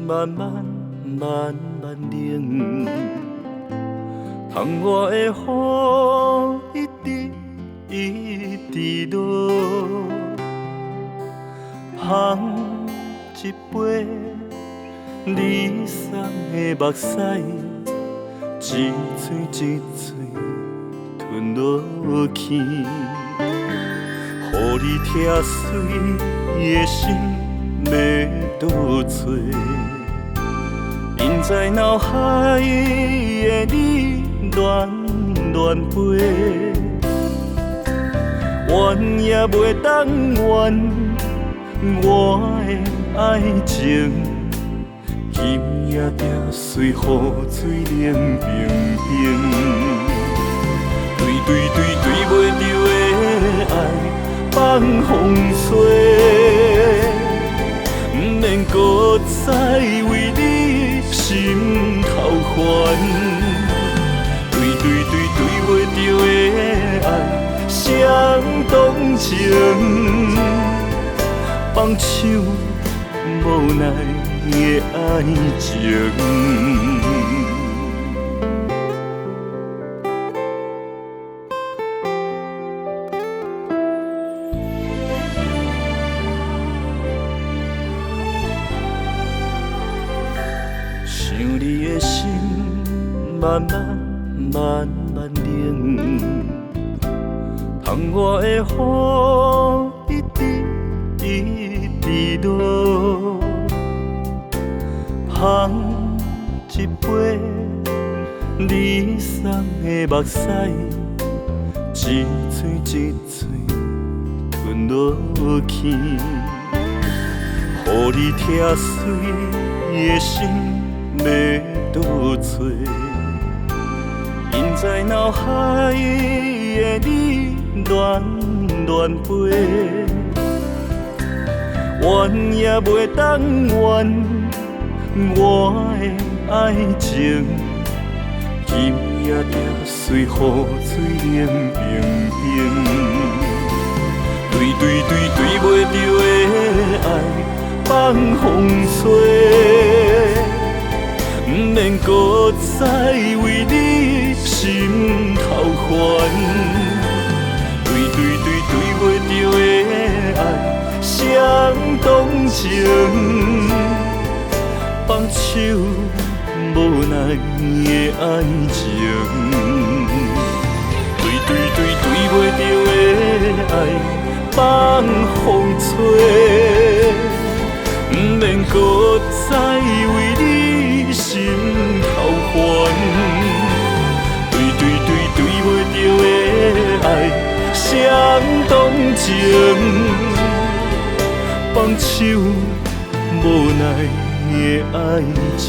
慢慢慢慢冷，窗外的雨一直落，捧一杯你送的目屎，一嘴一嘴吞落去，予你疼碎的心要倒找？印在脑海的你乱乱飞，怨也袂当怨我的爱情，今夜定随雨水冷冰冰。对袂着的爱放风吹，不免搁再为你心头烦。对袂着的爱谁同情，放手无奈的爱情。想你的心慢慢慢慢冷，窗外的雨一直落，捧一杯你送的目屎，一嘴一嘴吞落去，予你疼碎的心要倒找？印在脑海的你乱乱飞，怨也袂当怨我的爱情，今夜定随雨水冷冰冰。对袂着的爱放风吹，不免搁再为你心头烦。对袂着的爱谁同情，放手无奈的爱情。对袂着的爱放风吹，不免搁再为你心头烦。对袂着的爱谁同情，放手无奈的爱情。